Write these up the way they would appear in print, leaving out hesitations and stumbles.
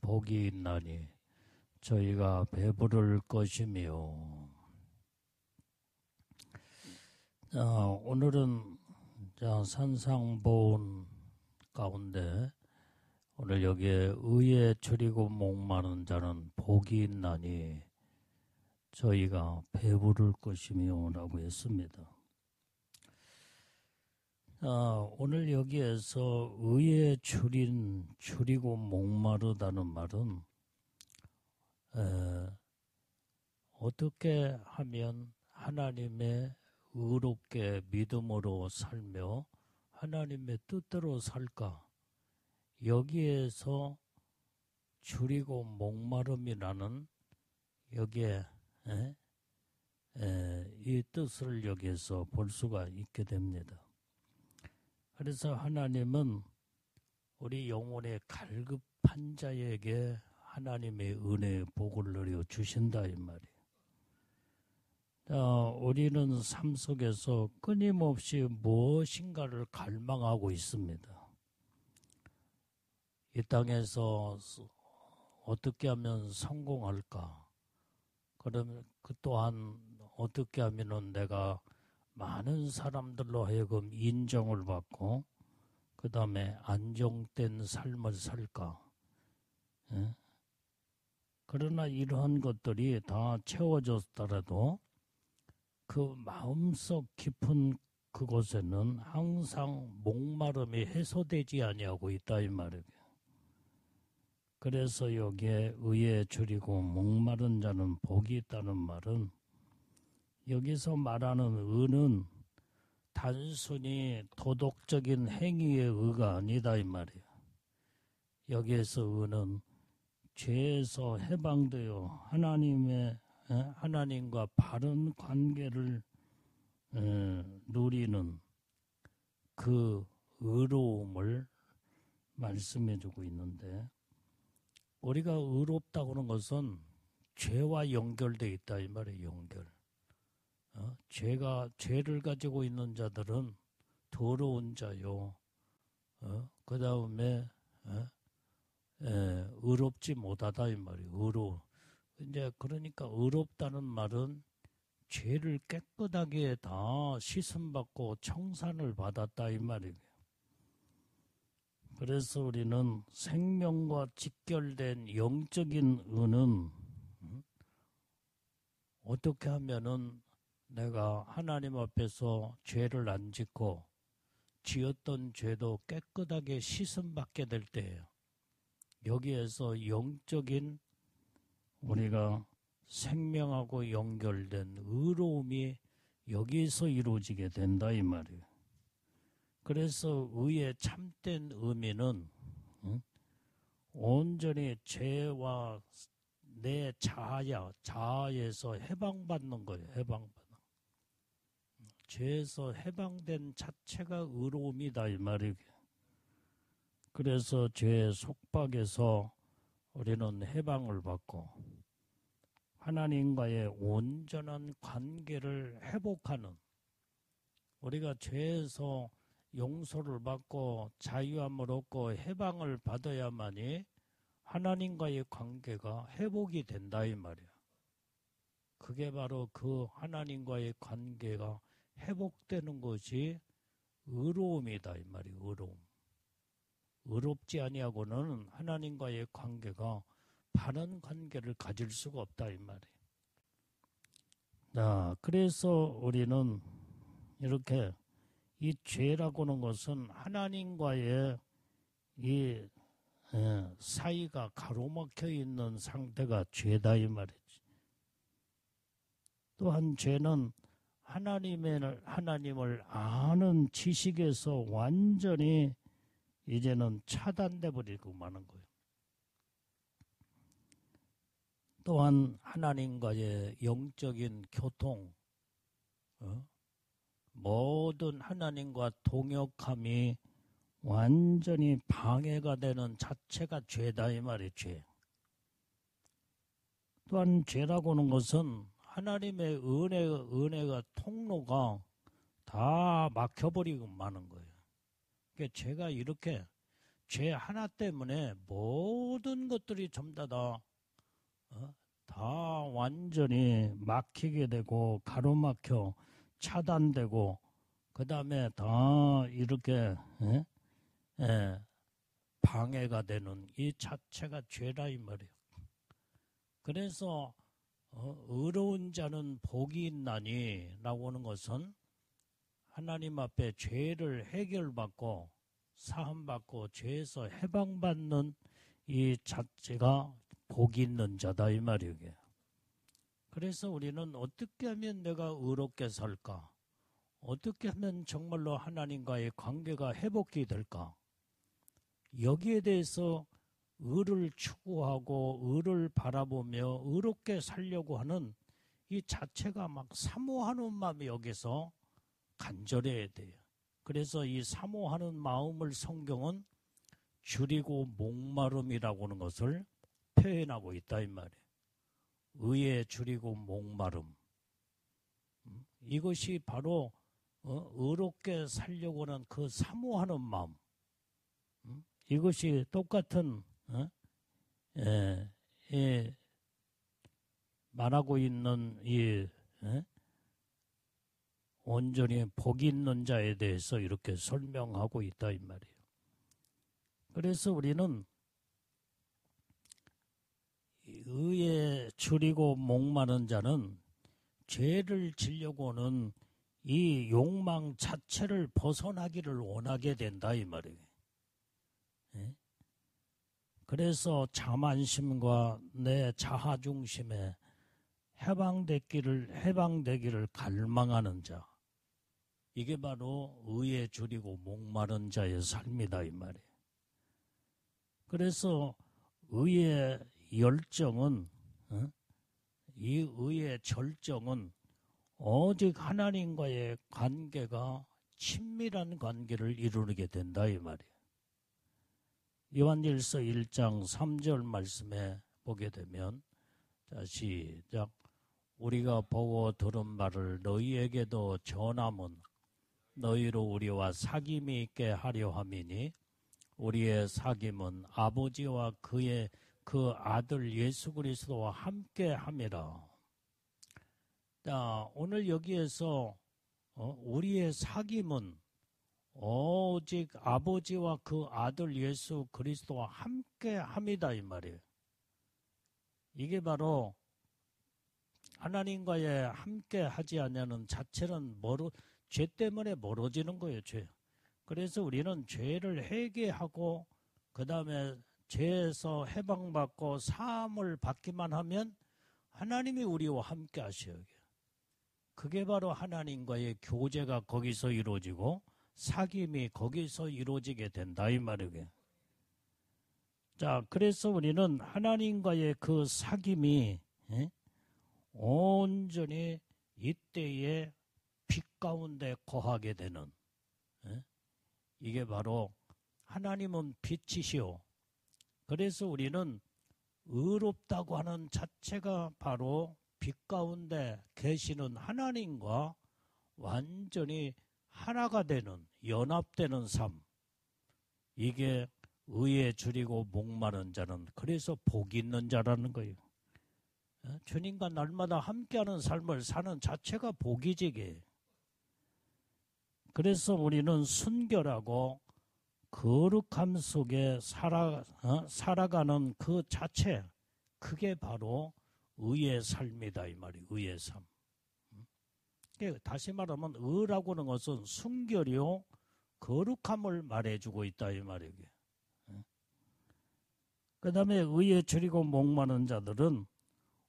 복이 있나니 저희가 배부를 것이며. 오늘은 산상보훈 가운데 오늘 여기에 의에 줄이고 목마른 자는 복이 있나니 저희가 배부를 것이며 라고 했습니다. 오늘 여기에서 의에 줄이고 목마르다는 말은 어떻게 하면 하나님의 의롭게 믿음으로 살며 하나님의 뜻대로 살까? 여기에서 줄이고 목마름이라는 여기에 이 뜻을 여기에서 볼 수가 있게 됩니다. 그래서 하나님은 우리 영혼의 갈급한 자에게 하나님의 은혜의 복을 누려 주신다 이 말이에요. 우리는 삶 속에서 끊임없이 무엇인가를 갈망하고 있습니다. 이 땅에서 어떻게 하면 성공할까? 그러면 그 또한 어떻게 하면 내가 많은 사람들로 하여금 인정을 받고 그 다음에 안정된 삶을 살까? 그러나 이러한 것들이 다 채워졌더라도 그 마음속 깊은 그곳에는 항상 목마름이 해소되지 아니하고 있다 이 말이에요. 그래서 여기에 의에 줄이고 목마른 자는 복이 있다는 말은 여기서 말하는 의는 단순히 도덕적인 행위의 의가 아니다 이 말이에요. 여기에서 의는 죄에서 해방되어 하나님과 바른 관계를 누리는 그 의로움을 말씀해주고 있는데, 우리가 의롭다고 하는 것은 죄와 연결되어 있다 이 말이에요. 연결. 죄를 가지고 있는 자들은 더러운 자요. 그 다음에 의롭지 못하다 이 말이에요. 이제 그러니까 의롭다는 말은 죄를 깨끗하게 다 씻음받고 청산을 받았다 이 말이에요. 그래서 우리는 생명과 직결된 영적인 의는 어떻게 하면은 내가 하나님 앞에서 죄를 안 짓고 지었던 죄도 깨끗하게 씻음받게 될 때예요. 여기에서 영적인 우리가 생명하고 연결된 의로움이 여기에서 이루어지게 된다 이 말이에요. 그래서 의의 참된 의미는 온전히 죄와 내 자아에서 해방받는 거예요. 해방받는. 죄에서 해방된 자체가 의로움이다 이 말이에요. 그래서 죄의 속박에서 우리는 해방을 받고 하나님과의 온전한 관계를 회복하는, 우리가 죄에서 용서를 받고 자유함을 얻고 해방을 받아야만이 하나님과의 관계가 회복이 된다 이 말이야. 그게 바로 그 하나님과의 관계가 회복되는 것이 의로움이다 이 말이야. 의로움. 의롭지 아니하고는 하나님과의 관계가 바른 관계를 가질 수가 없다 이 말이에요. 그래서 우리는 이렇게 이 죄라고 하는 것은 하나님과의 이 사이가 가로막혀 있는 상태가 죄다 이 말이지. 또한 죄는 하나님을 아는 지식에서 완전히 이제는 차단돼 버리고 마는 거예요. 또한 하나님과의 영적인 교통, 모든 하나님과 동역함이 완전히 방해가 되는 자체가 죄다 이 말이에요. 죄. 또한 죄라고 하는 것은 하나님의 은혜가 통로가 다 막혀버리고 마는 거예요. 그러니까 죄가 이렇게 죄 하나 때문에 모든 것들이 전부 다 완전히 막히게 되고 가로막혀 차단되고 그 다음에 다 이렇게 방해가 되는 이 자체가 죄라 이 말이에요. 그래서 의로운 자는 복이 있나니 라고 하는 것은 하나님 앞에 죄를 해결받고 사함받고 죄에서 해방받는 이 자체가 복이 있는 자다 이 말이에요. 그래서 우리는 어떻게 하면 내가 의롭게 살까? 어떻게 하면 정말로 하나님과의 관계가 회복이 될까? 여기에 대해서 의를 추구하고 의를 바라보며 의롭게 살려고 하는 이 자체가 막 사모하는 마음이 여기서 간절해야 돼요. 그래서 이 사모하는 마음을 성경은 줄이고 목마름이라고 하는 것을 표현하고 있다 이 말이에요. 의에 줄이고 목마름. 이것이 바로 의롭게 살려고 하는 그 사모하는 마음. 이것이 똑같은 말하고 있는 이 온전히 복 있는 자에 대해서 이렇게 설명하고 있다 이 말이에요. 그래서 우리는 의에 줄이고 목마른 자는 죄를 지려고 하는 이 욕망 자체를 벗어나기를 원하게 된다 이 말이에요. 그래서 자만심과 내 자아중심에 해방되기를 갈망하는 자, 이게 바로 의에 줄이고 목마른 자의 삶이다 이 말이에요. 그래서 의의 열정은 이 의의 절정은 오직 하나님과의 관계가 친밀한 관계를 이루게 된다 이 말이에요. 요한일서 1장 3절 말씀에 보게 되면 자 시작. 우리가 보고 들은 말을 너희에게도 전함은 너희로 우리와 사귐이 있게 하려 함이니 우리의 사귐은 아버지와 그 아들 예수 그리스도와 함께 함이라. 자, 오늘 여기에서 우리의 사귐은 오직 아버지와 그 아들 예수 그리스도와 함께 함이다 이 말이에요. 이게 바로 하나님과의 함께 하지 않냐는 자체는 죄 때문에 멀어지는 거예요. 죄. 그래서 우리는 죄를 회개하고 그 다음에 죄에서 해방받고 사함을 받기만 하면 하나님이 우리와 함께 하셔요. 그게 바로 하나님과의 교제가 거기서 이루어지고 사귐이 거기서 이루어지게 된다 이 말이에요. 자, 그래서 우리는 하나님과의 그 사귐이 온전히 이때에 빛 가운데 거하게 되는 이게 바로 하나님은 빛이시오. 그래서 우리는 의롭다고 하는 자체가 바로 빛 가운데 계시는 하나님과 완전히 하나가 되는 연합되는 삶. 이게 의에 줄이고 목마른 자는 그래서 복이 있는 자라는 거예요. 주님과 날마다 함께하는 삶을 사는 자체가 복이지게. 그래서 우리는 순결하고 거룩함 속에 살아가는 그 자체, 그게 바로 의의 삶이다 이 말이에요. 의의 삶. 다시 말하면 의라고 하는 것은 순결이요 거룩함을 말해주고 있다 이 말이에요. 그 다음에 의에 줄이고 목마른 자들은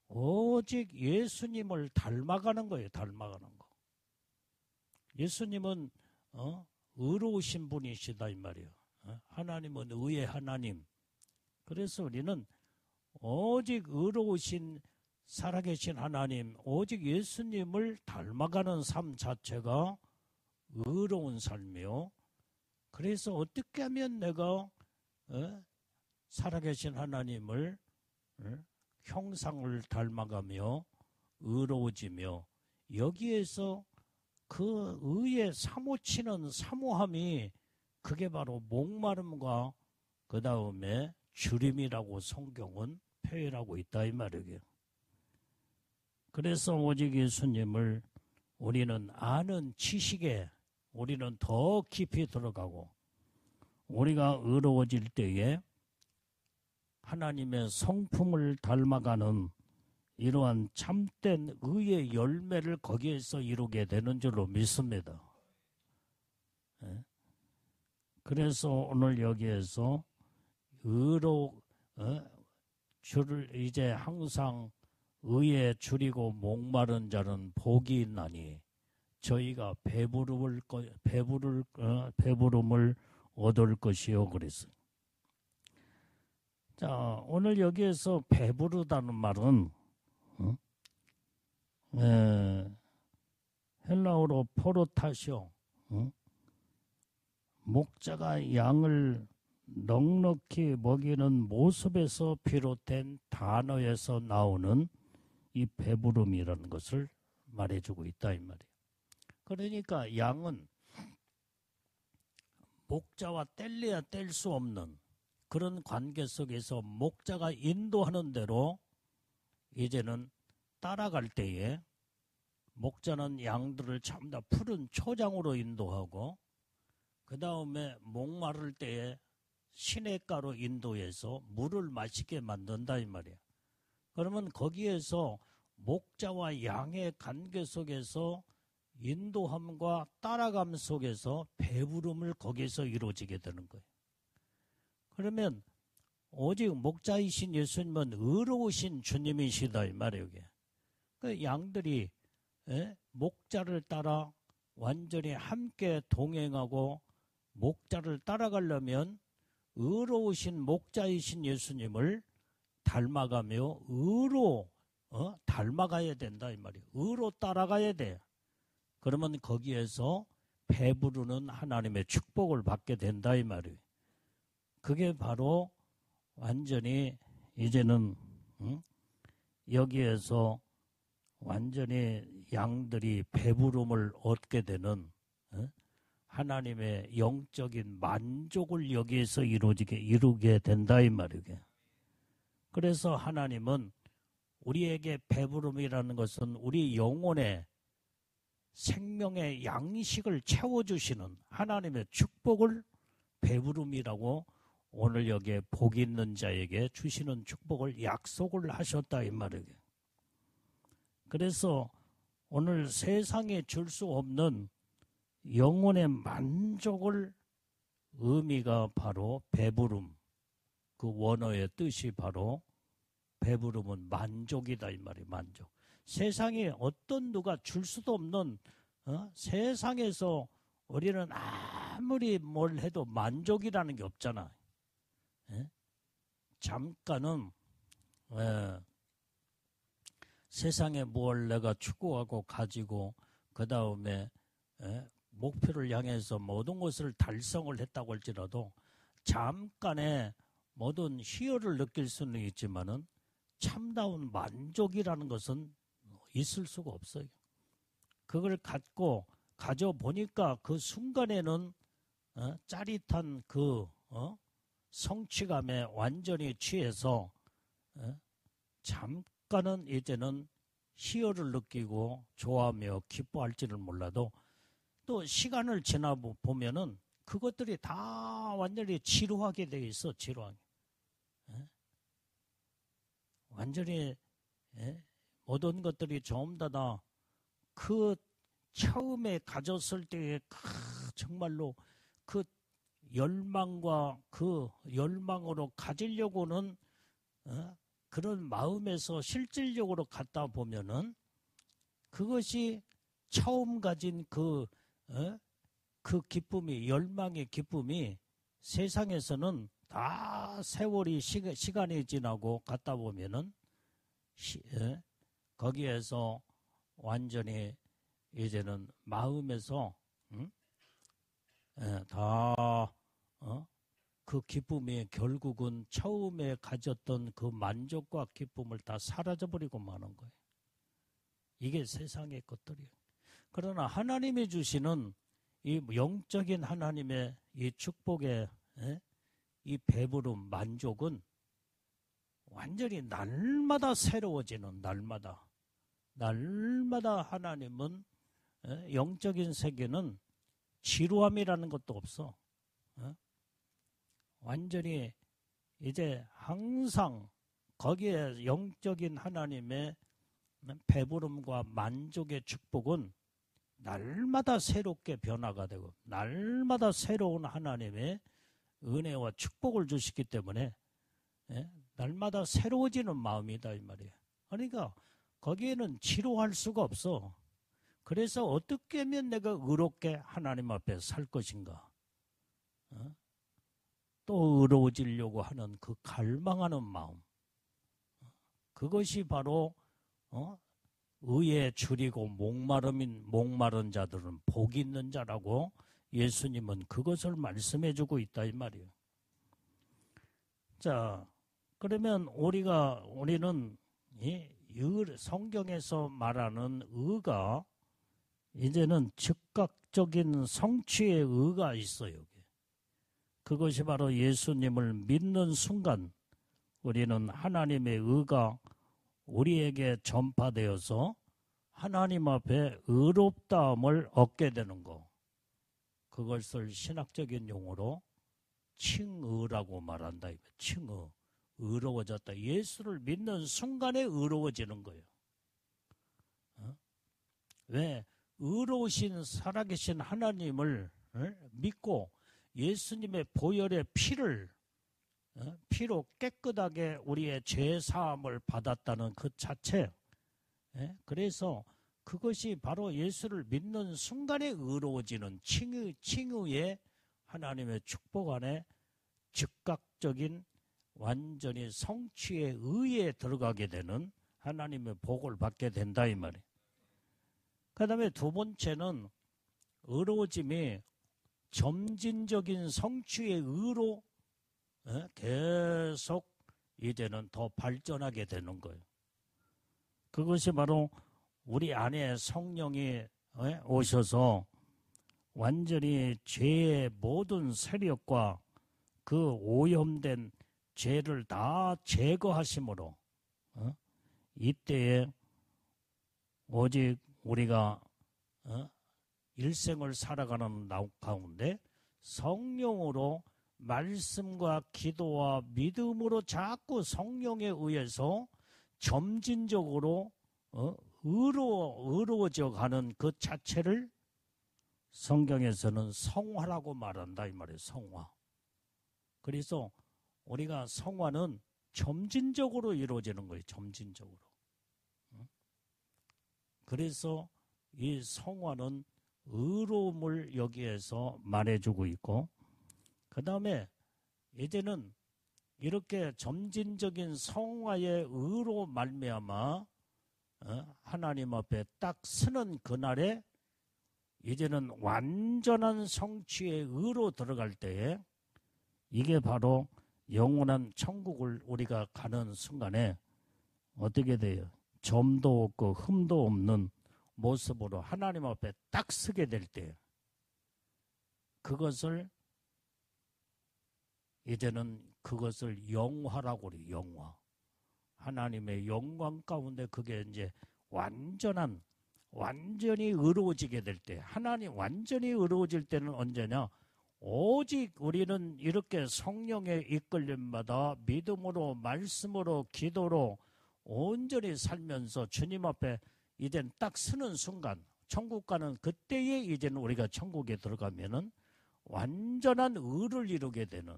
오직 예수님을 닮아가는 거예요. 닮아가는 거. 예수님은 의로우신 분이시다 이 말이에요. 하나님은 의의 하나님. 그래서 우리는 오직 의로우신 살아계신 하나님, 오직 예수님을 닮아가는 삶 자체가 의로운 삶이요. 그래서 어떻게 하면 내가 살아계신 하나님을 형상을 닮아가며 의로워지며 여기에서 그 의에 사모치는 사모함이 그게 바로 목마름과 그 다음에 주림이라고 성경은 표현하고 있다 이 말이에요. 그래서 오직 예수님을 우리는 아는 지식에 우리는 더 깊이 들어가고 우리가 의로워질 때에 하나님의 성품을 닮아가는 이러한 참된 의의 열매를 거기에서 이루게 되는 줄로 믿습니다. 그래서 오늘 여기에서 주를 이제 항상 의에 줄이고 목마른 자는 복이 있나니 저희가 배부름을 얻을 것이요 그랬어요. 자, 오늘 여기에서 배부르다는 말은 헬라어로 포르타시오, 목자가 양을 넉넉히 먹이는 모습에서 비롯된 단어에서 나오는 이 배부름이라는 것을 말해주고 있다 이 말이에요. 그러니까 양은 목자와 뗄래야 뗄 수 없는 그런 관계 속에서 목자가 인도하는 대로 이제는 따라갈 때에 목자는 양들을 참 다 푸른 초장으로 인도하고 그 다음에 목마를 때에 시냇가로 인도해서 물을 마시게 만든다 이 말이야. 그러면 거기에서 목자와 양의 관계 속에서 인도함과 따라감 속에서 배부름을 거기서 이루어지게 되는 거예요. 그러면 오직 목자이신 예수님은 의로우신 주님이시다 이 말이에요. 그 양들이 목자를 따라 완전히 함께 동행하고 목자를 따라가려면 의로우신 목자이신 예수님을 닮아가며 의로 닮아가야 된다 이 말이에요. 의로 따라가야 돼. 그러면 거기에서 배부르는 하나님의 축복을 받게 된다 이 말이에요. 그게 바로 완전히 이제는 여기에서 완전히 양들이 배부름을 얻게 되는 하나님의 영적인 만족을 여기에서 이루게 된다 이 말이에요. 그래서 하나님은 우리에게 배부름이라는 것은 우리 영혼의 생명의 양식을 채워주시는 하나님의 축복을 배부름이라고 오늘 여기에 복 있는 자에게 주시는 축복을 약속을 하셨다 이 말이에요. 그래서 오늘 세상에 줄 수 없는 영혼의 만족을 의미가 바로 배부름, 그 원어의 뜻이 바로 배부름은 만족이다 이 말이에요. 만족. 세상에 어떤 누가 줄 수도 없는 세상에서 우리는 아무리 뭘 해도 만족이라는 게 없잖아. 잠깐은 세상에 뭘 내가 추구하고 가지고 그 다음에 목표를 향해서 모든 것을 달성을 했다고 할지라도 잠깐의 모든 희열을 느낄 수는 있지만은 참다운 만족이라는 것은 있을 수가 없어요. 그걸 가져보니까 그 순간에는 짜릿한 그 성취감에 완전히 취해서 잠깐은 이제는 희열을 느끼고 좋아하며 기뻐할지를 몰라도 또 시간을 지나 보면은 그것들이 다 완전히 지루하게 돼 있어. 지루하게. 완전히 모든 것들이 전부 다 그 처음에 가졌을 때의 정말로 그 열망과 그 열망으로 가지려고는 그런 마음에서 실질적으로 갖다 보면은 그것이 처음 가진 그 기쁨이, 열망의 기쁨이 세상에서는 다 세월이 시간이 지나고 갖다 보면은 거기에서 완전히 이제는 마음에서 그 기쁨이 결국은 처음에 가졌던 그 만족과 기쁨을 다 사라져버리고 마는 거예요. 이게 세상의 것들이에요. 그러나 하나님이 주시는 이 영적인 하나님의 이 축복의 이 배부름, 만족은 완전히 날마다 새로워지는, 날마다 하나님은 영적인 세계는 지루함이라는 것도 없어. 완전히 이제 항상 거기에 영적인 하나님의 배부름과 만족의 축복은 날마다 새롭게 변화가 되고 날마다 새로운 하나님의 은혜와 축복을 주시기 때문에 날마다 새로워지는 마음이다 이 말이에요. 그러니까 거기에는 지루할 수가 없어. 그래서 어떻게 하면 내가 의롭게 하나님 앞에 살 것인가? 또 의로워지려고 하는 그 갈망하는 마음. 그것이 바로 의에 줄이고 목마른 자들은 복이 있는 자라고 예수님은 그것을 말씀해 주고 있다 이 말이에요. 자, 그러면 우리는 이 성경에서 말하는 의가 이제는 즉각적인 성취의 의가 있어요. 그것이 바로 예수님을 믿는 순간 우리는 하나님의 의가 우리에게 전파되어서 하나님 앞에 의롭다함을 얻게 되는 거. 그것을 신학적인 용어로 칭의라고 말한다. 칭의. 의로워졌다. 예수를 믿는 순간에 의로워지는 거예요. 왜? 의로우신 살아계신 하나님을 믿고 예수님의 보혈의 피로 깨끗하게 우리의 죄 사함을 받았다는 그 자체. 그래서 그것이 바로 예수를 믿는 순간에 의로워지는 칭의의 하나님의 축복 안에 즉각적인 완전히 성취의 의에 들어가게 되는 하나님의 복을 받게 된다 이 말이에요. 그 다음에 두 번째는 의로워짐이 점진적인 성취의 의로 계속 이제는 더 발전하게 되는 거예요. 그것이 바로 우리 안에 성령이 오셔서 완전히 죄의 모든 세력과 그 오염된 죄를 다 제거하심으로 이때에 오직 우리가 일생을 살아가는 가운데 성령으로 말씀과 기도와 믿음으로 자꾸 성령에 의해서 점진적으로 의로워져 가는 그 자체를 성경에서는 성화라고 말한다 이 말이에요. 성화. 그래서 우리가 성화는 점진적으로 이루어지는 거예요. 점진적으로. 그래서 이 성화는 의로움을 여기에서 말해주고 있고, 그 다음에 이제는 이렇게 점진적인 성화의 의로 말미암아 하나님 앞에 딱 서는 그날에 이제는 완전한 성취의 의로 들어갈 때에 이게 바로 영원한 천국을 우리가 가는 순간에 어떻게 돼요? 점도 없고 흠도 없는 모습으로 하나님 앞에 딱 서게 될 때 그것을 이제는 그것을 영화라고 그래요. 영화. 하나님의 영광 가운데 그게 이제 완전히 의로워지게 될 때, 하나님 완전히 의로워질 때는 언제냐? 오직 우리는 이렇게 성령의 이끌림마다 믿음으로 말씀으로 기도로 온전히 살면서 주님 앞에 이젠 딱 서는 순간, 천국 가는 그때에 이제는 우리가 천국에 들어가면은 완전한 의를 이루게 되는,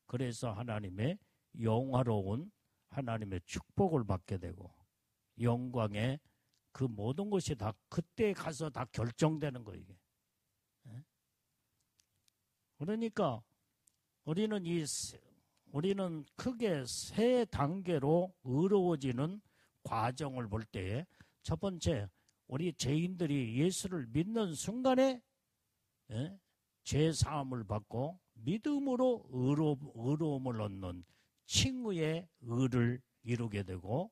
그래서 하나님의 영화로운 하나님의 축복을 받게 되고 영광의 그 모든 것이 다 그때 가서 다 결정되는 거예요. 이게. 그러니까 우리는 크게 세 단계로 의로워지는 과정을 볼 때에 첫 번째, 우리 죄인들이 예수를 믿는 순간에 죄 사함을 받고 믿음으로 의로움을 얻는 칭의의 의를 이루게 되고,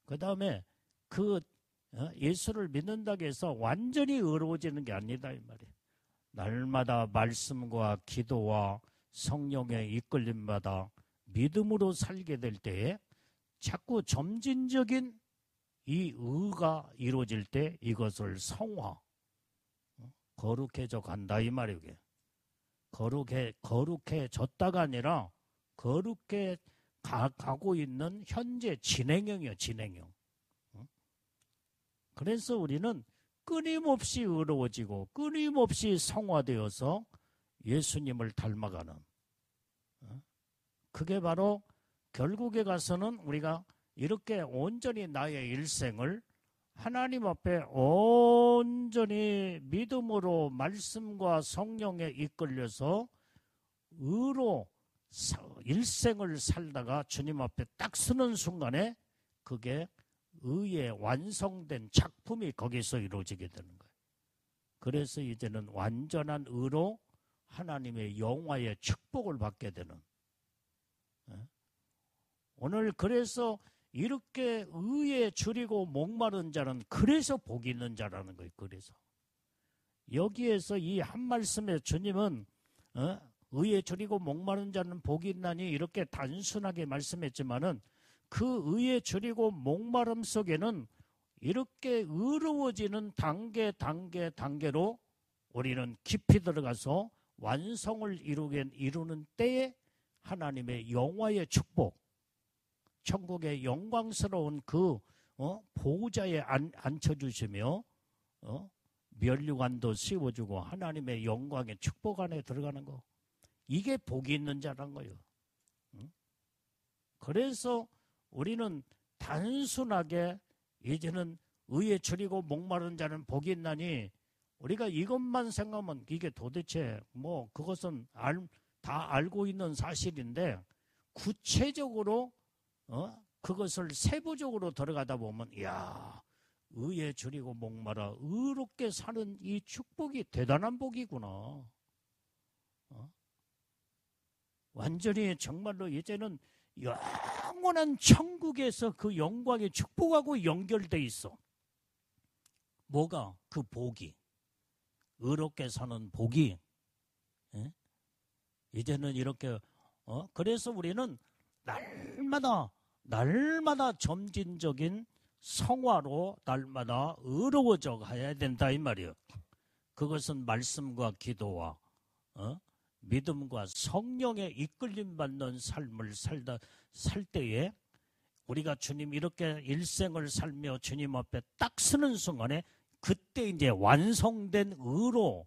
그 다음에 그 예수를 믿는다고 해서 완전히 의로워지는 게 아니다 이 말이에요. 날마다 말씀과 기도와 성령의 이끌림마다 믿음으로 살게 될 때에 자꾸 점진적인 이 의가 이루어질 때 이것을 성화, 거룩해져 간다 이 말이에요. 거룩해졌다가 아니라 거룩해 가고 있는 현재 진행형이에요. 진행형. 그래서 우리는 끊임없이 의로워지고 끊임없이 성화되어서 예수님을 닮아가는, 그게 바로 결국에 가서는 우리가 이렇게 온전히 나의 일생을 하나님 앞에 온전히 믿음으로 말씀과 성령에 이끌려서 의로 일생을 살다가 주님 앞에 딱 서는 순간에 그게 의의 완성된 작품이 거기서 이루어지게 되는 거예요. 그래서 이제는 완전한 의로 하나님의 영화의 축복을 받게 되는, 오늘 그래서 이렇게 의에 줄이고 목마른 자는 그래서 복이 있는 자라는 거예요. 그래서 여기에서 이 한 말씀에 주님은 의에 줄이고 목마른 자는 복이 있나니 이렇게 단순하게 말씀했지만은 그 의에 줄이고 목마름 속에는 이렇게 의로워지는 단계로 우리는 깊이 들어가서 완성을 이루는 때에 하나님의 영화의 축복, 천국의 영광스러운 그 보호자에 앉혀주시며 면류관도 씌워주고 하나님의 영광의 축복 안에 들어가는 거, 이게 복이 있는 자란 거예요. 그래서 우리는 단순하게 이제는 의에 줄이고 목마른 자는 복이 있나니 우리가 이것만 생각하면 이게 도대체 뭐 그것은 다 알고 있는 사실인데 구체적으로 그것을 세부적으로 들어가다 보면 이야, 의에 줄이고 목마라 의롭게 사는 이 축복이 대단한 복이구나. 완전히 정말로 이제는 영원한 천국에서 그 영광의 축복하고 연결돼 있어. 뭐가? 그 복이, 의롭게 사는 복이. 이제는 이렇게 그래서 우리는 날마다 점진적인 성화로 날마다 의로워져 가야 된다 이 말이에요. 그것은 말씀과 기도와 믿음과 성령의 이끌림 받는 삶을 살 때에 우리가 주님 이렇게 일생을 살며 주님 앞에 딱 서는 순간에 그때 이제 완성된 의로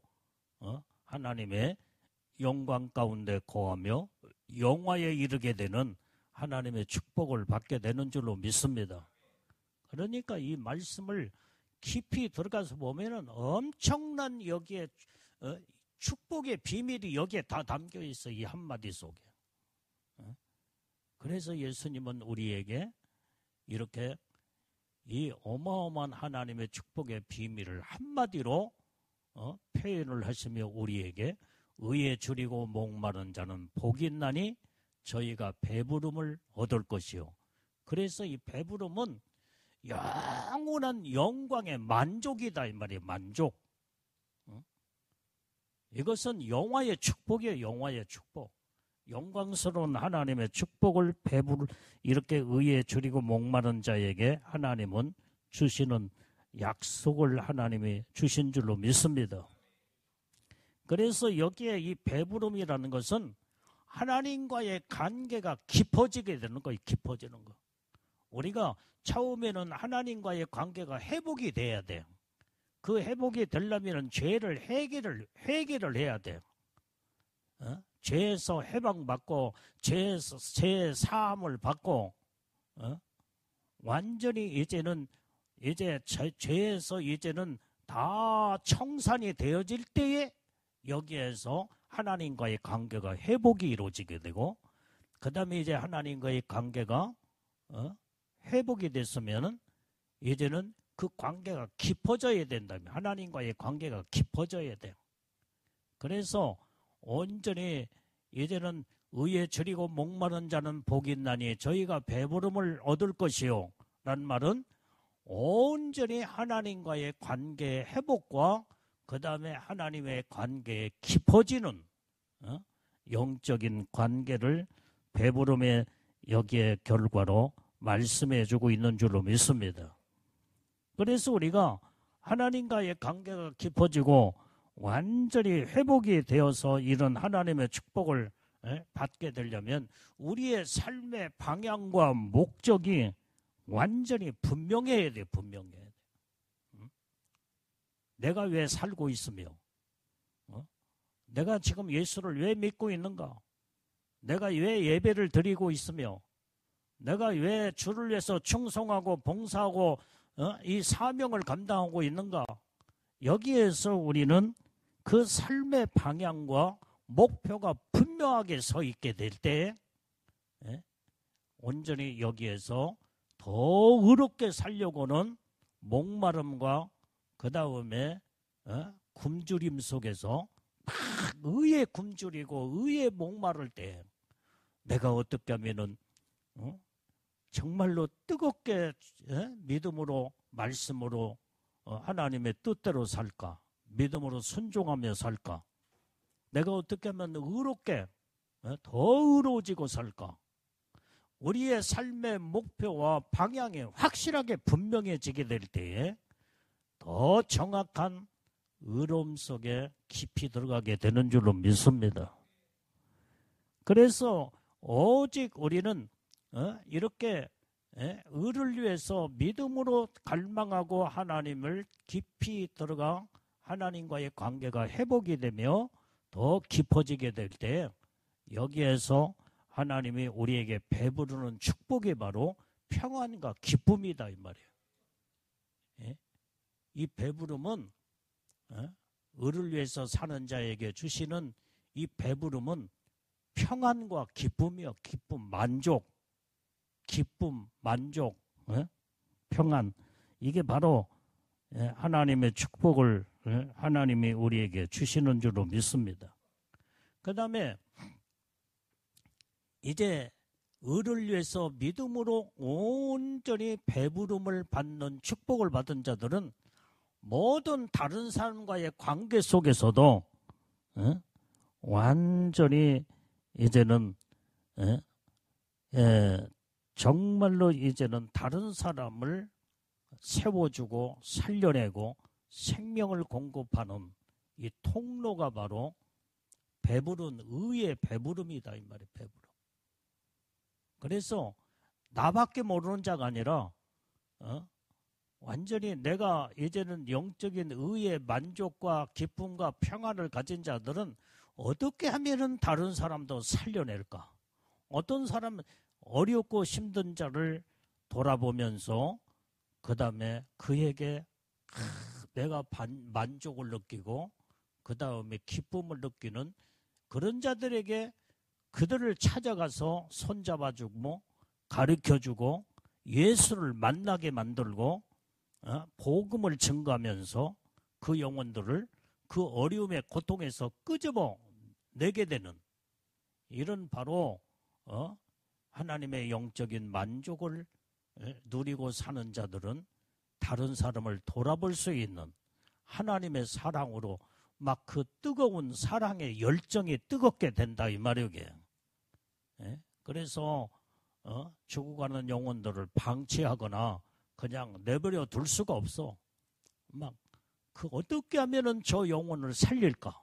하나님의 영광 가운데 거하며 영화에 이르게 되는 하나님의 축복을 받게 되는 줄로 믿습니다. 그러니까 이 말씀을 깊이 들어가서 보면은 엄청난 여기에 축복의 비밀이 여기에 다 담겨 있어, 이 한마디 속에. 그래서 예수님은 우리에게 이렇게 이 어마어마한 하나님의 축복의 비밀을 한마디로 표현을 하시며 우리에게 의에 줄이고 목마른 자는 복이 있나니 저희가 배부름을 얻을 것이요. 그래서 이 배부름은 영원한 영광의 만족이다 이 말이에요. 만족. 이것은 영화의 축복이에요. 영화의 축복. 영광스러운 하나님의 축복을 이렇게 의에 줄이고 목마른 자에게 하나님은 주시는 약속을 하나님이 주신 줄로 믿습니다. 그래서 여기에 이 배부름이라는 것은 하나님과의 관계가 깊어지게 되는 거예요. 깊어지는 거. 우리가 처음에는 하나님과의 관계가 회복이 돼야 돼요. 그 회복이 되려면 죄를 회개를 해야 돼요. 죄에서 해방받고 죄 사함을 받고 완전히 이제 죄에서 이제는 다 청산이 되어질 때에 여기에서 하나님과의 관계가 회복이 이루어지게 되고, 그 다음에 이제 하나님과의 관계가 회복이 됐으면은 이제는 그 관계가 깊어져야 된다면 하나님과의 관계가 깊어져야 돼요. 그래서 온전히 이제는 의에 줄이고 목마른 자는 복이 있나니 저희가 배부름을 얻을 것이요 라는 말은 온전히 하나님과의 관계의 회복과 그 다음에 하나님의 관계에 깊어지는 영적인 관계를 배부름의 여기에 결과로 말씀해 주고 있는 줄로 믿습니다. 그래서 우리가 하나님과의 관계가 깊어지고 완전히 회복이 되어서 이런 하나님의 축복을 받게 되려면 우리의 삶의 방향과 목적이 완전히 분명해야 돼. 분명해야 돼. 내가 왜 살고 있으며 내가 지금 예수를 왜 믿고 있는가? 내가 왜 예배를 드리고 있으며 내가 왜 주를 위해서 충성하고 봉사하고 이 사명을 감당하고 있는가? 여기에서 우리는 그 삶의 방향과 목표가 분명하게 서 있게 될 때 온전히 여기에서 더 의롭게 살려고는 목마름과 그 다음에 굶주림 속에서 막 의에 굶주리고 의에 목마를 때 내가 어떻게 하면은 정말로 뜨겁게 믿음으로 말씀으로 하나님의 뜻대로 살까? 믿음으로 순종하며 살까? 내가 어떻게 하면 의롭게 더 의로워지고 살까? 우리의 삶의 목표와 방향이 확실하게 분명해지게 될 때에 더 정확한 의로움 속에 깊이 들어가게 되는 줄로 믿습니다. 그래서 오직 우리는 이렇게 의를 위해서 믿음으로 갈망하고 하나님을 깊이 들어가 하나님과의 관계가 회복이 되며 더 깊어지게 될 때 여기에서 하나님이 우리에게 배부르는 축복이 바로 평안과 기쁨이다 이 말이에요. 이 배부름은 의를 위해서 사는 자에게 주시는 이 배부름은 평안과 기쁨이요. 기쁨, 만족, 기쁨, 만족, 평안. 이게 바로 하나님의 축복을 하나님이 우리에게 주시는 줄로 믿습니다. 그 다음에 이제 의를 위해서 믿음으로 온전히 배부름을 받는 축복을 받은 자들은 모든 다른 사람과의 관계 속에서도 완전히 이제는 정말로 이제는 다른 사람을 세워주고 살려내고 생명을 공급하는 이 통로가 바로 배부른 의의 배부름이다 이 말이에요. 배부름. 그래서 나밖에 모르는 자가 아니라 완전히 내가 이제는 영적인 의의 만족과 기쁨과 평안을 가진 자들은 어떻게 하면은 다른 사람도 살려낼까? 어떤 사람은 어렵고 힘든 자를 돌아보면서 그 다음에 그에게 내가 만족을 느끼고 그 다음에 기쁨을 느끼는 그런 자들에게 그들을 찾아가서 손잡아주고 가르쳐주고 예수를 만나게 만들고 복음을 증거하면서 그 영혼들을 그 어려움의 고통에서 끄집어 내게 되는 이런 바로 하나님의 영적인 만족을 누리고 사는 자들은 다른 사람을 돌아볼 수 있는 하나님의 사랑으로 막 그 뜨거운 사랑의 열정이 뜨겁게 된다 이 말이에요. 그래서 죽어가는 영혼들을 방치하거나 그냥 내버려 둘 수가 없어. 막 그 어떻게 하면은 저 영혼을 살릴까?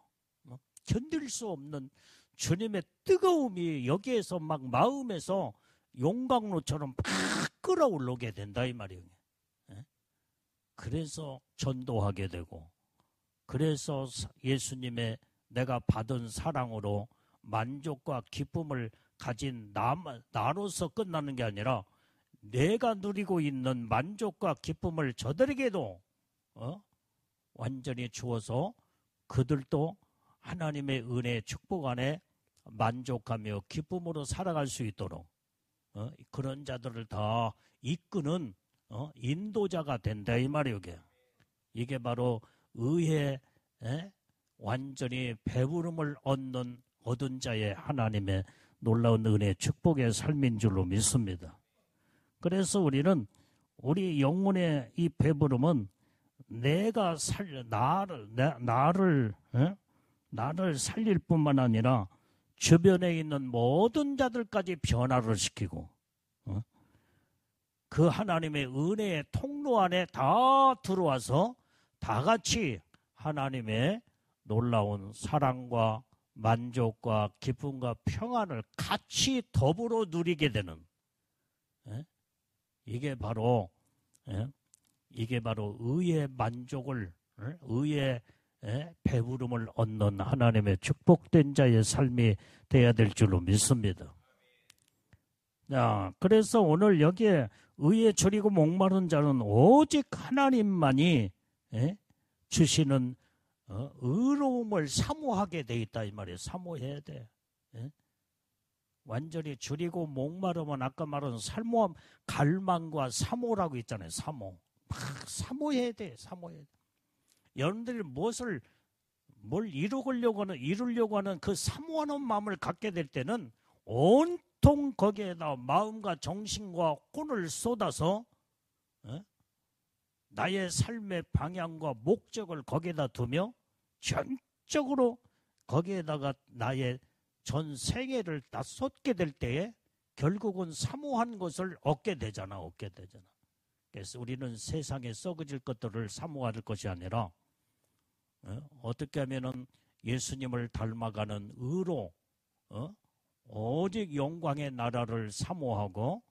견딜 수 없는 주님의 뜨거움이 여기에서 막 마음에서 용광로처럼 팍 끓어올르게 된다 이 말이에요. 그래서 전도하게 되고 그래서 예수님의 내가 받은 사랑으로 만족과 기쁨을 가진 나로서 끝나는 게 아니라 내가 누리고 있는 만족과 기쁨을 저들에게도 완전히 주어서 그들도 하나님의 은혜의 축복 안에 만족하며 기쁨으로 살아갈 수 있도록 그런 자들을 다 이끄는 인도자가 된다 이 말이에요. 이게 바로 의의 완전히 배부름을 얻은 자의 하나님의 놀라운 은혜 축복의 삶인 줄로 믿습니다. 그래서 우리는 우리 영혼의 이 배부름은 내가 나를 살릴 뿐만 아니라 주변에 있는 모든 자들까지 변화를 시키고 그 하나님의 은혜의 통로 안에 다 들어와서 다 같이 하나님의 놀라운 사랑과 만족과 기쁨과 평안을 같이 더불어 누리게 되는 이게 바로 의의 만족을 의의 배부름을 얻는 하나님의 축복된 자의 삶이 되어야 될 줄로 믿습니다. 자, 그래서 오늘 여기에 의에 줄이고 목마른 자는 오직 하나님만이 주시는 의로움을 사모하게 돼 있다 이 말이에요. 사모해야 돼. 완전히 줄이고 목마르면 아까 말한 살모함, 갈망과 사모라고 있잖아요. 사모. 막 사모해야 돼. 사모해야 돼. 여러분들이 뭘 이루려고 하는 그 사모하는 마음을 갖게 될 때는 온통 거기에다 마음과 정신과 혼을 쏟아서 나의 삶의 방향과 목적을 거기에다 두며 전적으로 거기에다가 나의 전 생애를 다 쏟게 될 때에 결국은 사모한 것을 얻게 되잖아. 그래서 우리는 세상에 썩어질 것들을 사모할 것이 아니라 어떻게 하면은 예수님을 닮아가는 의로 오직 영광의 나라를 사모하고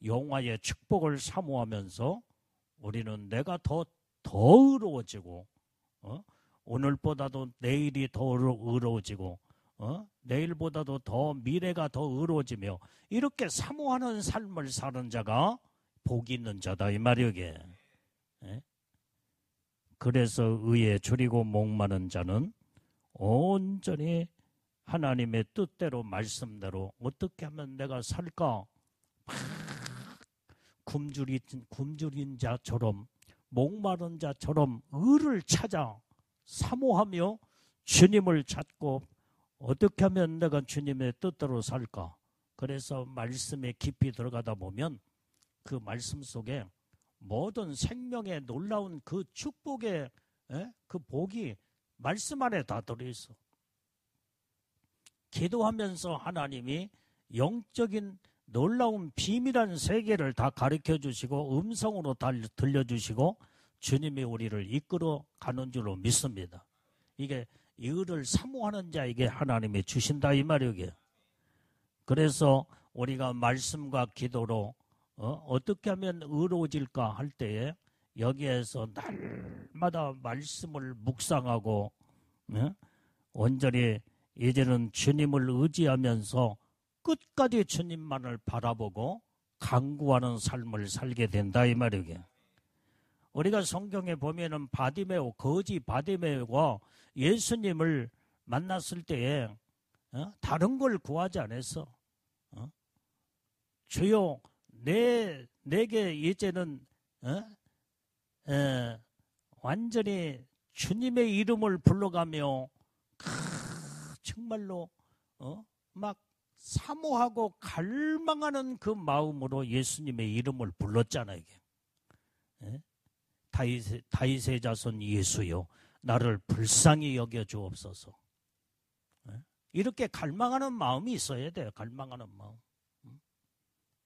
영화의 축복을 사모하면서 우리는 내가 더 의로워지고 오늘보다도 내일이 더 의로워지고 내일보다도 더 미래가 더 의로워지며 이렇게 사모하는 삶을 사는 자가 복이 있는 자다 이 말이게. 그래서 의에 줄이고 목마른 자는 온전히 하나님의 뜻대로 말씀대로 어떻게 하면 내가 살까? 굶주린 자처럼 목마른 자처럼 의를 찾아 사모하며 주님을 찾고 어떻게 하면 내가 주님의 뜻대로 살까? 그래서 말씀에 깊이 들어가다 보면 그 말씀 속에 모든 생명의 놀라운 그 축복의 그 복이 말씀 안에 다 들어있어. 기도하면서 하나님이 영적인 놀라운 비밀한 세계를 다 가르쳐 주시고 음성으로 다 들려주시고 주님이 우리를 이끌어 가는 줄로 믿습니다. 이게 의를 사모하는 자에게 하나님이 주신다 이 말이에요. 그래서 우리가 말씀과 기도로 어떻게 하면 의로워질까 할 때에 여기에서 날마다 말씀을 묵상하고 온전히 이제는 주님을 의지하면서 끝까지 주님만을 바라보고 간구하는 삶을 살게 된다 이 말이에요. 우리가 성경에 보면은 거지 바디메오가 예수님을 만났을 때에 다른 걸 구하지 않았어. 주여 내게 이제는 완전히 주님의 이름을 불러가며 정말로 막 사모하고 갈망하는 그 마음으로 예수님의 이름을 불렀잖아요. 이게. 다윗의 자손 예수여 나를 불쌍히 여겨 주옵소서. 이렇게 갈망하는 마음이 있어야 돼요. 갈망하는 마음.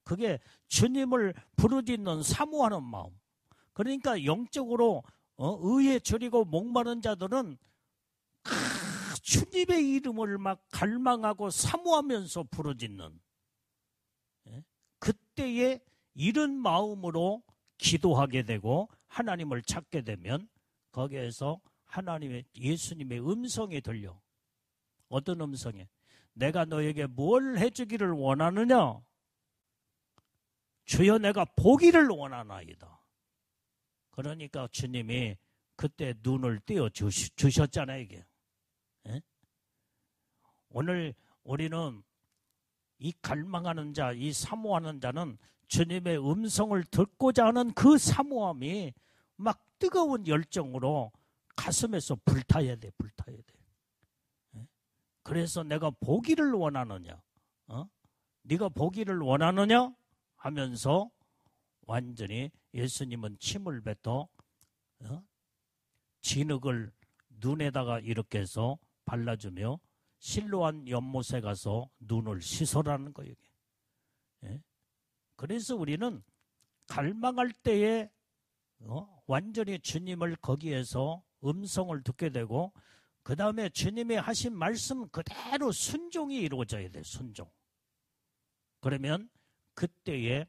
그게 주님을 부르짖는 사모하는 마음. 그러니까 영적으로 의에 줄이고 목마른 자들은 주님의 이름을 막 갈망하고 사모하면서 부르짖는 그때에 이런 마음으로 기도하게 되고 하나님을 찾게 되면 거기에서 예수님의 음성이 들려. 어떤 음성이? 내가 너에게 뭘 해주기를 원하느냐? 주여 내가 보기를 원하나이다. 그러니까 주님이 그때 눈을 띄워 주셨잖아요. 이게. 오늘 우리는 이 갈망하는 자, 이 사모하는 자는 주님의 음성을 듣고자 하는 그 사모함이 막 뜨거운 열정으로 가슴에서 불타야 돼. 그래서 내가 보기를 원하느냐? 네가 보기를 원하느냐? 하면서 완전히 예수님은 침을 뱉어 진흙을 눈에다가 이렇게 해서 발라주며 실로암 연못에 가서 눈을 씻어라는 거예요. 예? 그래서 우리는 갈망할 때에 완전히 주님을 거기에서 음성을 듣게 되고 그 다음에 주님이 하신 말씀 그대로 순종이 이루어져야 돼. 순종. 그러면 그때에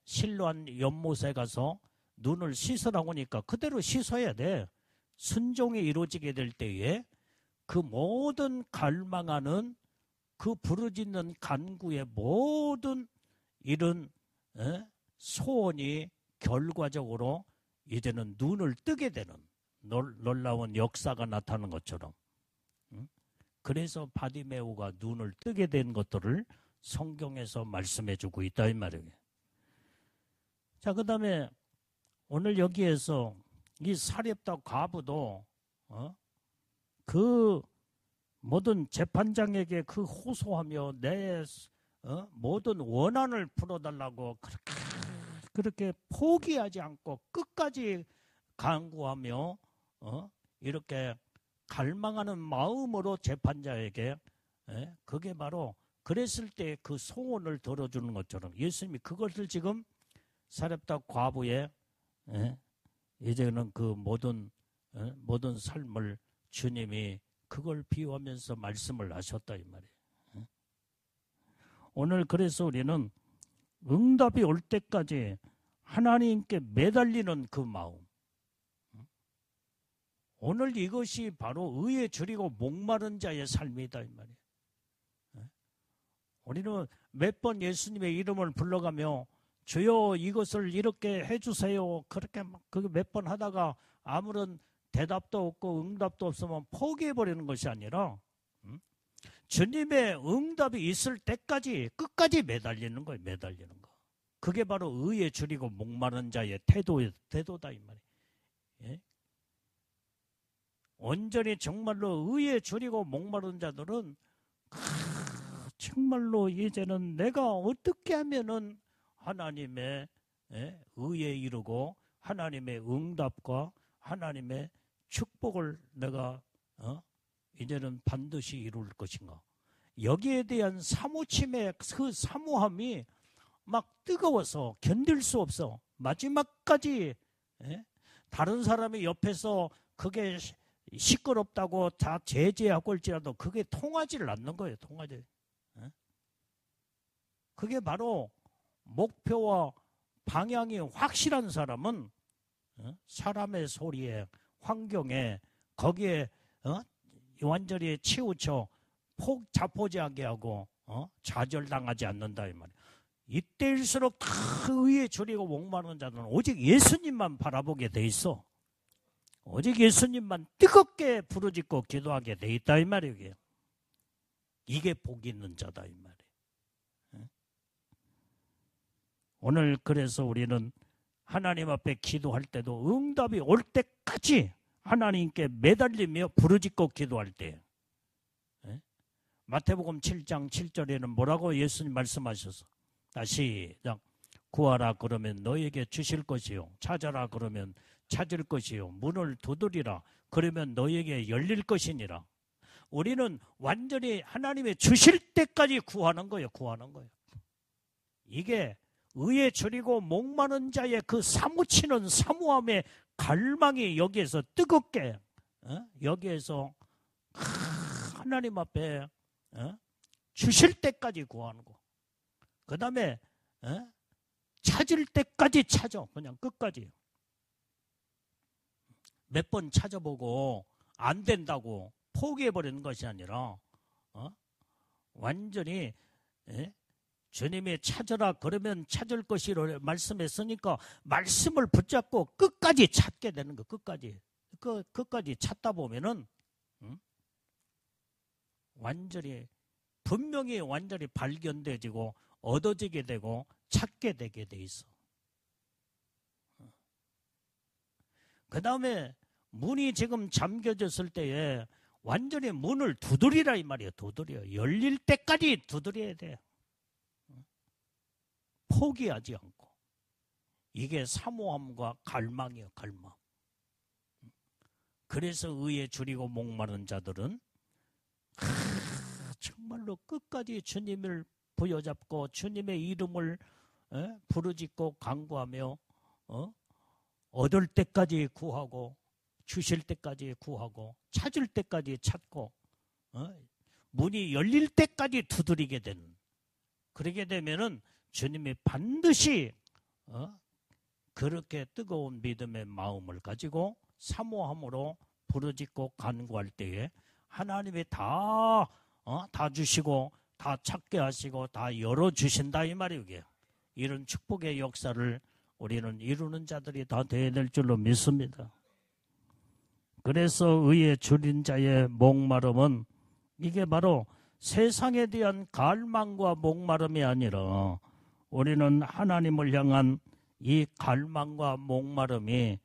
실로암 연못에 가서 눈을 씻으라고 하니까 그대로 씻어야 돼. 순종이 이루어지게 될 때에 그 모든 갈망하는 그 부르짖는 간구의 모든 이런 소원이 결과적으로 이제는 눈을 뜨게 되는 놀라운 역사가 나타나는 것처럼. 그래서 바디메오가 눈을 뜨게 된 것들을 성경에서 말씀해 주고 있다 이 말이에요. 자, 그 다음에 오늘 여기에서 이 사렙다 과부도 그 모든 재판장에게 그 호소하며 내 모든 원한을 풀어달라고 그렇게 포기하지 않고 끝까지 간구하며 이렇게 갈망하는 마음으로 재판자에게 그게 바로 그랬을 때 그 소원을 들어주는 것처럼 예수님이 그것을 지금 사렙다 과부의 이제는 그 모든 삶을 주님이 그걸 비유하면서 말씀을 하셨다 이 말이에요. 오늘 그래서 우리는 응답이 올 때까지 하나님께 매달리는 그 마음. 오늘 이것이 바로 의에 줄이고 목마른 자의 삶이다 이 말이에요. 우리는 몇 번 예수님의 이름을 불러가며 주여 이것을 이렇게 해주세요. 그렇게 몇 번 하다가 아무런 대답도 없고 응답도 없으면 포기해버리는 것이 아니라 주님의 응답이 있을 때까지 끝까지 매달리는 거예요. 매달리는 거. 그게 바로 의에 줄이고 목마른 자의 태도다 이 말이에요. 예? 온전히 정말로 의에 줄이고 목마른 자들은 정말로 이제는 내가 어떻게 하면은 하나님의 의에 이르고 하나님의 응답과 하나님의 축복을 내가 이제는 반드시 이룰 것인가. 여기에 대한 사무침의 그 사모함이 막 뜨거워서 견딜 수 없어. 마지막까지 다른 사람이 옆에서 그게 시끄럽다고 다 제재하고 할지라도 그게 통하지를 않는 거예요. 통하지. 그게 바로 목표와 방향이 확실한 사람은 사람의 소리에 환경에 거기에 완전히 치우쳐 자포자기하게 하고 좌절당하지 않는다 이 말이에요. 이때일수록 다 의에 줄이고 목마른 자들은 오직 예수님만 바라보게 돼 있어. 오직 예수님만 뜨겁게 부르짖고 기도하게 돼 있다 이 말이에요. 이게 복 있는 자다 이 말이에요. 오늘 그래서 우리는 하나님 앞에 기도할 때도 응답이 올 때까지 하나님께 매달리며 부르짖고 기도할 때 마태복음 7장 7절에는 뭐라고 예수님 말씀하셔서 시작 구하라 그러면 너에게 주실 것이요 찾아라 그러면 찾을 것이요 문을 두드리라 그러면 너에게 열릴 것이니라. 우리는 완전히 하나님의 주실 때까지 구하는 거예요. 구하는 거예요. 이게 의에 줄이고 목마른 자의 그 사무치는 사모함의 갈망이 여기에서 뜨겁게 여기에서 하나님 앞에 주실 때까지 구하는 거. 그 다음에 찾을 때까지 찾아. 그냥 끝까지. 몇 번 찾아보고 안 된다고 포기해버리는 것이 아니라 완전히 주님이 찾으라 그러면 찾을 것이라 말씀했으니까 말씀을 붙잡고 끝까지 찾게 되는 거. 끝까지 찾다 보면은 완전히 분명히 완전히 발견되지고 얻어지게 되고 찾게 되게 돼 있어. 그 다음에 문이 지금 잠겨졌을 때에 완전히 문을 두드리라 이 말이에요. 두드려. 열릴 때까지 두드려야 돼. 포기하지 않고. 이게 사모함과 갈망이에요. 갈망. 그래서 의에 줄이고 목마른 자들은 정말로 끝까지 주님을 부여잡고 주님의 이름을 부르짖고 간구하며 얻을 때까지 구하고 주실 때까지 구하고 찾을 때까지 찾고 문이 열릴 때까지 두드리게 되는, 그러게 되면은 주님이 반드시 그렇게 뜨거운 믿음의 마음을 가지고 사모함으로 부르짖고 간구할 때에 하나님이 다 주시고 다 찾게 하시고 다 열어주신다 이 말이에요. 이런 축복의 역사를 우리는 이루는 자들이 다 되어야 될 줄로 믿습니다. 그래서 의에 줄인 자의 목마름은 이게 바로 세상에 대한 갈망과 목마름이 아니라 우리는 하나님을 향한 이 갈망과 목마름이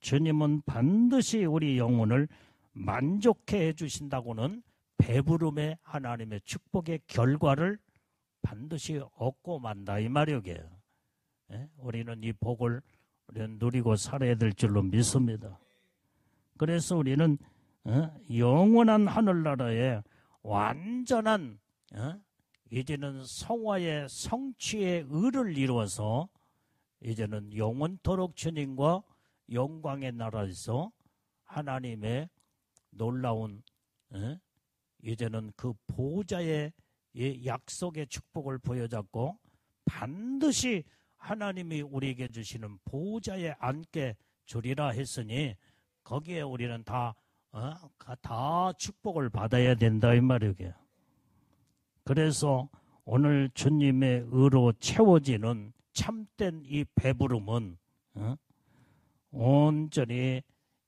주님은 반드시 우리 영혼을 만족해 해주신다고는 배부름의 하나님의 축복의 결과를 반드시 얻고 만다 이 말이에요. 우리는 이 복을 우리는 누리고 살아야 될 줄로 믿습니다. 그래서 우리는 영원한 하늘나라에 완전한 이제는 성화의 성취의 의를 이루어서 이제는 영원토록 주님과 영광의 나라에서 하나님의 놀라운 이제는 그 보좌의 약속의 축복을 보여잡고 반드시 하나님이 우리에게 주시는 보좌에 앉게 주리라 했으니 거기에 우리는 다 축복을 받아야 된다 이 말이에요. 그래서 오늘 주님의 의로 채워지는 참된 이 배부름은 온전히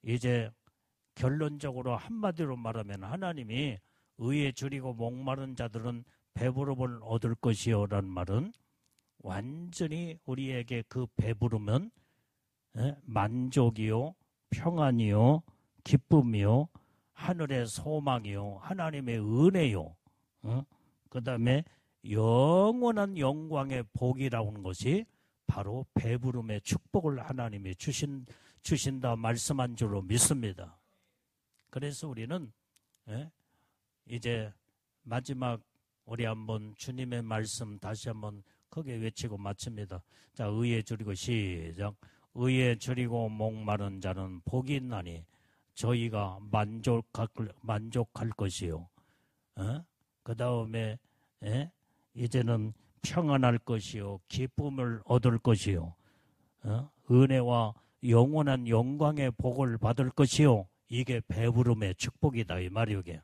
이제 결론적으로 한마디로 말하면 하나님이 의에 줄이고 목마른 자들은 배부름을 얻을 것이요 라는 말은 완전히 우리에게 그 배부름은 만족이요 평안이요 기쁨이요 하늘의 소망이요 하나님의 은혜요 그 다음에 영원한 영광의 복이라고 하는 것이 바로 배부름의 축복을 하나님이 주신다 말씀한 줄로 믿습니다. 그래서 우리는 이제 마지막 우리 한번 주님의 말씀 다시 한번 크게 외치고 마칩니다. 자, 의에 줄이고 시작. 의에 줄이고 목마른 자는 복이 있나니 저희가 만족할 것이요. 그 다음에 이제는 평안할 것이요 기쁨을 얻을 것이요 은혜와 영원한 영광의 복을 받을 것이요 이게 배부름의 축복이다 이 말이오게.